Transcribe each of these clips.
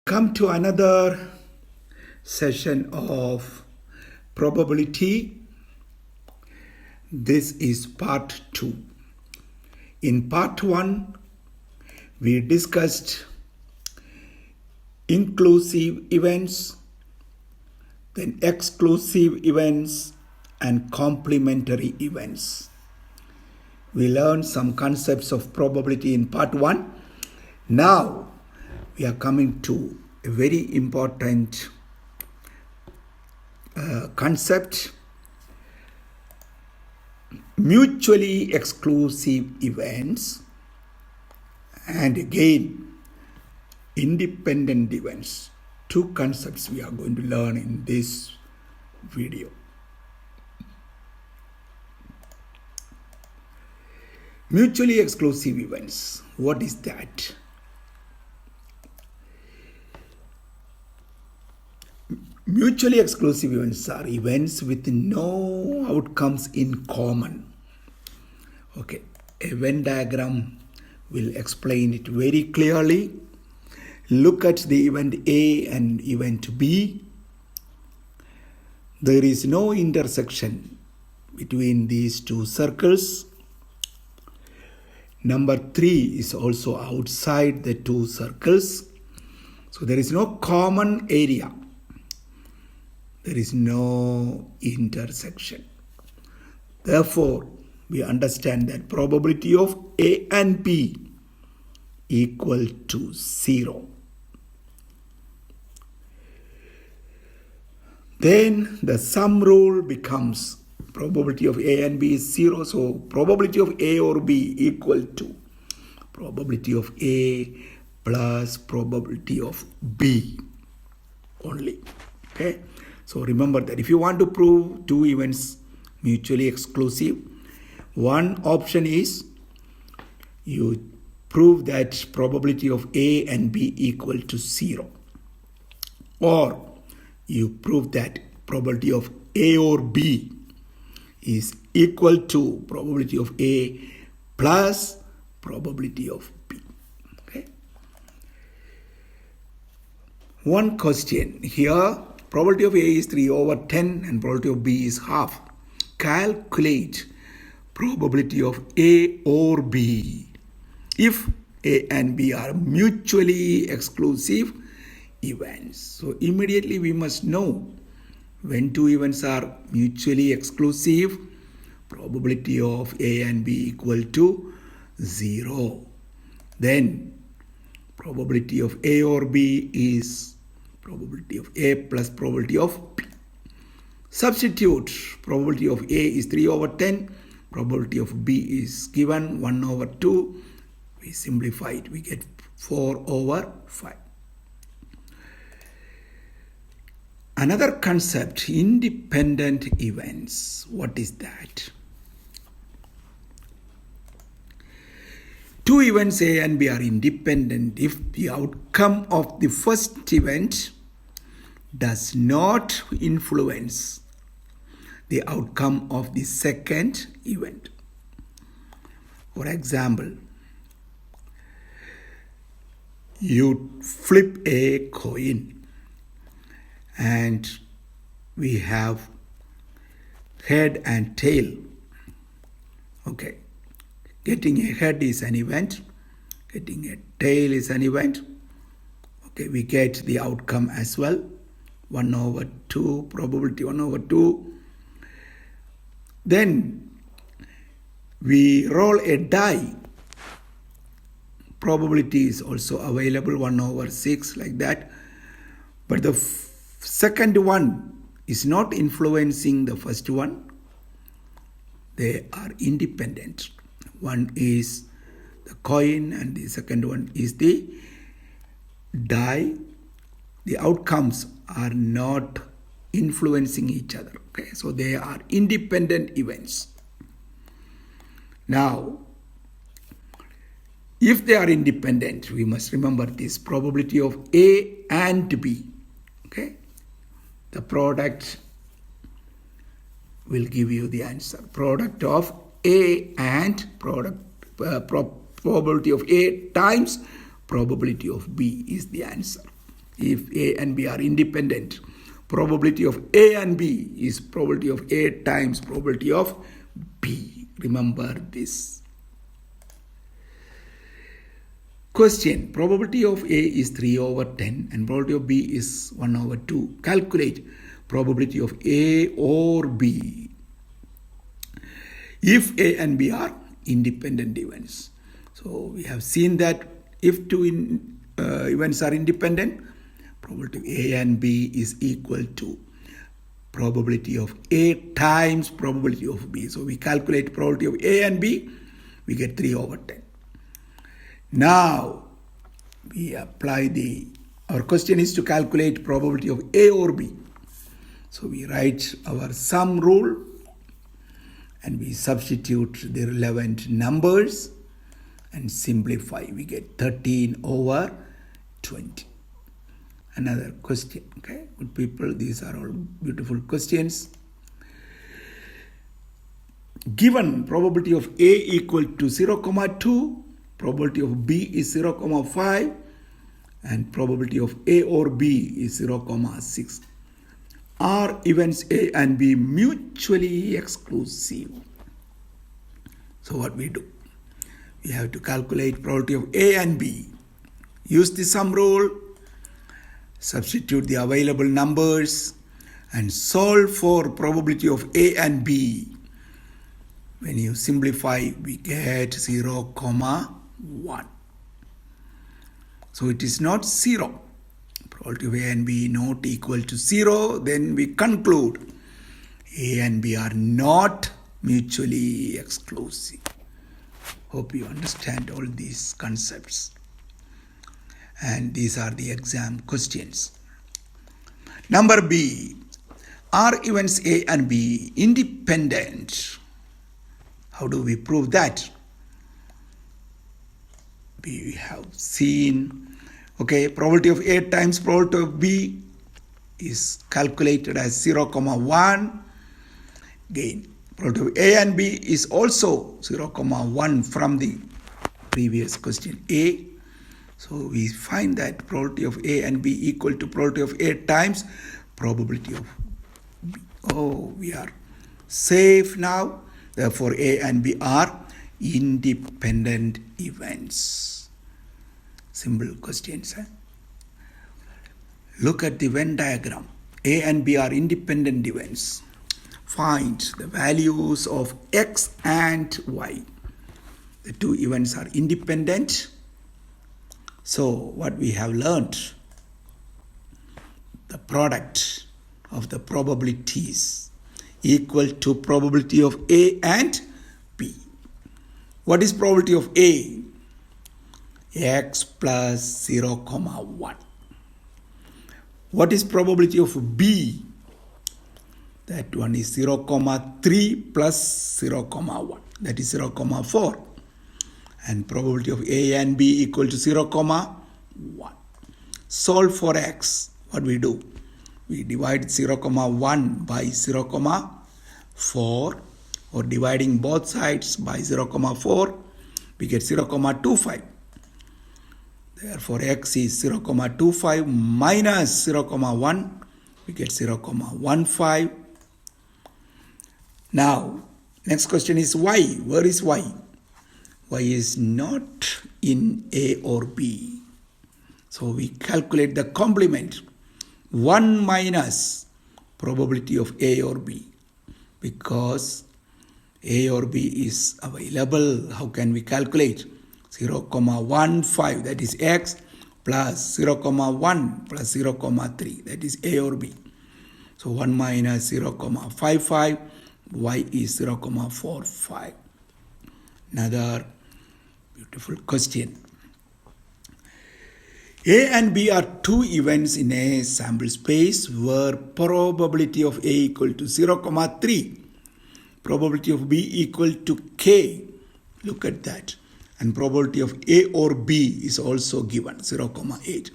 Come to another session of probability. This is part 2. In part 1, we discussed inclusive events, then exclusive events, and complementary events. We learned some concepts of probability in part 1. Now, we are coming to a very important concept, mutually exclusive events, and again, independent events. Two concepts we are going to learn in this video. Mutually exclusive events. What is that? Mutually exclusive events are events with no outcomes in common. Okay, a Venn diagram will explain it very clearly. Look at the event A and event B. There is no intersection between these two circles. Number 3 is also outside the two circles. So there is no common area. There is no intersection. Therefore, we understand that probability of A and B equal to 0. Then the sum rule becomes probability of A and B is 0. So probability of A or B equal to probability of A plus probability of B only. Okay. So remember that if you want to prove two events mutually exclusive, one option is you prove that probability of A and B equal to 0. Or you prove that probability of A or B is equal to probability of A plus probability of B. Okay. One question here. Probability of A is 3 over 10 and probability of B is half. Calculate probability of A or B if A and B are mutually exclusive events. So immediately we must know when two events are mutually exclusive, probability of A and B equal to 0. Then probability of A or B is probability of A plus probability of B. Substitute probability of A is 3 over 10. Probability of B is given 1 over 2. We simplify it. We get 4 over 5. Another concept, independent events. What is that? Two events A and B are independent if the outcome of the first event does not influence the outcome of the second event. For example, you flip a coin and we have head and tail. Okay. Getting a head is an event. Getting a tail is an event. Okay, we get the outcome as well. 1 over 2, probability 1 over 2. Then we roll a die. Probability is also available, 1 over 6, like that. But the second one is not influencing the first one. They are independent. One is the coin and the second one is the die. The outcomes are not influencing each other. Okay, so they are independent events. Now, if they are independent, we must remember this probability of A and B. Okay, the product will give you the answer. Product of A and probability of A times probability of B is the answer. if A and B are independent. Probability of A and B is probability of A times probability of B. Remember this. Question. Probability of A is 3 over 10 and probability of B is 1 over 2. Calculate probability of A or B if A and B are independent events. So we have seen that if two events are independent, probability of A and B is equal to probability of A times probability of B. So we calculate probability of A and B, we get 3 over 10. Now we apply our question is to calculate probability of A or B. So we write our sum rule and we substitute the relevant numbers and simplify. We get 13 over 20. Another question. Okay, good people, these are all beautiful questions. Given probability of A equal to 0,2, probability of B is 0,5 and probability of A or B is 0,6. Are events A and B mutually exclusive? So what we do? We have to calculate probability of A and B. Use the sum rule, substitute the available numbers and solve for probability of A and B. When you simplify, we get 0,1. So it is not 0. Probability of A and B not equal to 0. Then we conclude A and B are not mutually exclusive. Hope you understand all these concepts. And these are the exam questions. Number B. Are events A and B independent? How do we prove that? We have seen, probability of A times probability of B is calculated as 0,1. Again, probability of A and B is also 0,1 from the previous question A. So we find that probability of A and B equal to probability of A times probability of B. Oh, we are safe now. Therefore, A and B are independent events. Simple questions. Look at the Venn diagram. A and B are independent events. Find the values of X and Y. The two events are independent. So what we have learned, the product of the probabilities equal to probability of A and B. What is probability of A? X plus 0,1. What is probability of B? That one is 0,3 plus 0,1. That is 0,4. And probability of A and B equal to 0,1. Solve for X. What we do? We divide 0,1 by 0,4, or dividing both sides by 0,4, we get 0,25. Therefore, X is 0,25 minus 0,1, we get 0,15. Now, next question is Y. Where is Y? Y is not in A or B. So we calculate the complement. 1 minus probability of A or B. Because A or B is available, how can we calculate? 0,15, that is X, plus 0,1 plus 0,3, that is A or B. So 1 minus 0,55, Y is 0,45. Another beautiful question. A and B are two events in a sample space where probability of A equal to 0,3, probability of B equal to K. Look at that. And probability of A or B is also given, 0,8.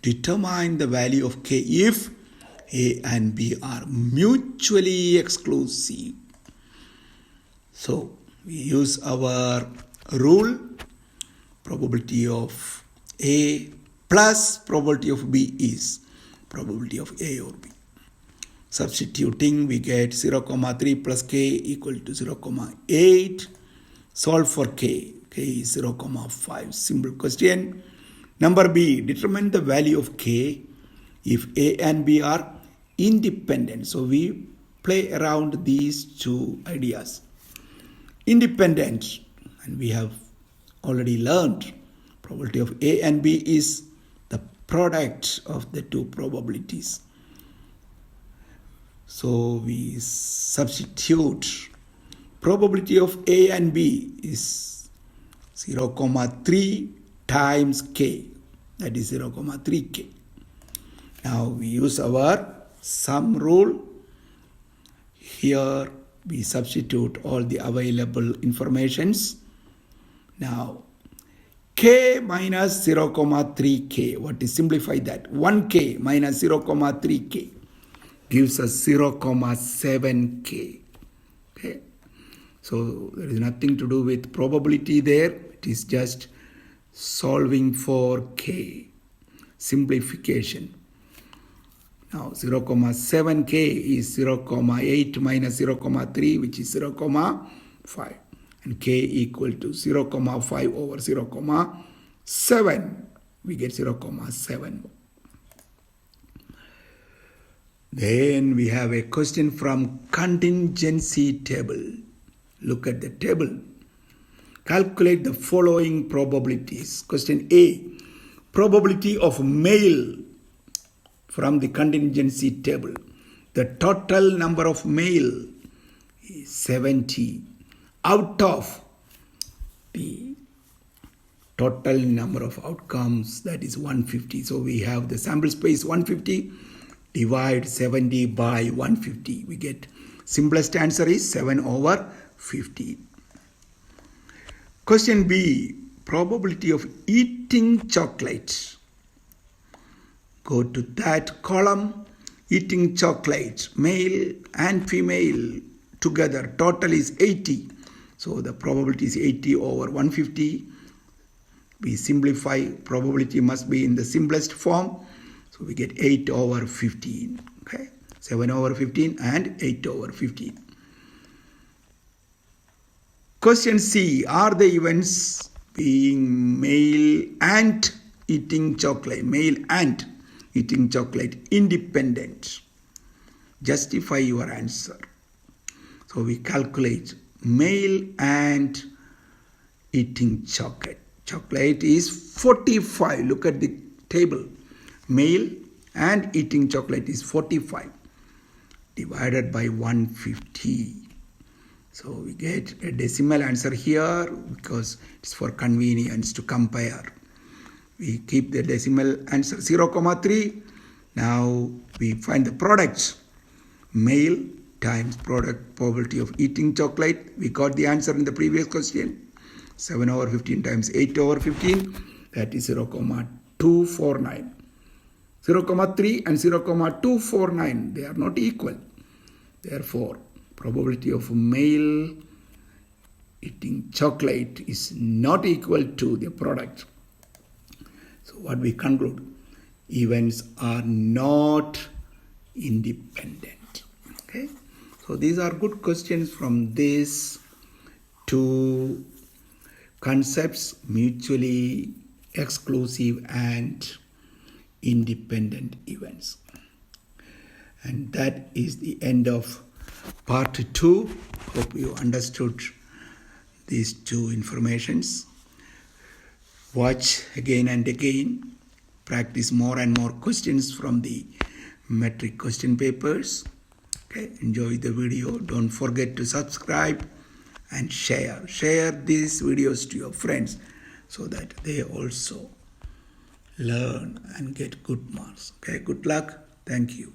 Determine the value of K if A and B are mutually exclusive. So we use our rule, probability of A plus probability of B is probability of A or B. Substituting, we get 0,3 plus K equal to 0,8. Solve for K. K is 0,5. Simple question. Number B, determine the value of K if A and B are independent. So we play around these two ideas. Independent, and we have already learned probability of A and B is the product of the two probabilities. So we substitute probability of A and B is 0,3 times K, that is 0,3K. Now we use our sum rule. Here we substitute all the available informations. Now K minus 0,3K, what is simplify that? 1K minus 0,3K gives us 0,7K. Okay. So there is nothing to do with probability there. It is just solving for K. Simplification. Now 0,7K is 0,8 minus 0,3, which is 0,5. And K equal to 0,5 over 0,7. We get 0,7. Then we have a question from contingency table. Look at the table. Calculate the following probabilities. Question A. Probability of male from the contingency table. The total number of male is 70 out of the total number of outcomes, that is 150. So we have the sample space 150. Divide 70 by 150. We get simplest answer is 7 over 50. Question B. Probability of eating chocolate. Go to that column. Eating chocolate. Male and female together. Total is 80. So the probability is 80 over 150. We simplify. Probability must be in the simplest form. So we get 8 over 15, okay? 7 over 15 and 8 over 15. Question C, are the events being male and eating chocolate independent? Justify your answer. So we calculate male and eating chocolate. Chocolate is 45. Look at the table. Male and eating chocolate is 45 divided by 150. So we get a decimal answer here because it's for convenience to compare. We keep the decimal answer 0,3. Now we find the products. Male times product probability of eating chocolate. We got the answer in the previous question. 7 over 15 times 8 over 15. That is 0,249. 0,3 and 0,249, they are not equal. Therefore, probability of male eating chocolate is not equal to the product. So what we conclude? Events are not independent. Okay. So these are good questions from these two concepts, mutually exclusive and independent events. And that is the end of part 2. Hope you understood these two informations. Watch again and again. Practice more and more questions from the metric question papers. Okay, enjoy the video. Don't forget to subscribe and share. Share these videos to your friends so that they also learn and get good marks. Okay, good luck. Thank you.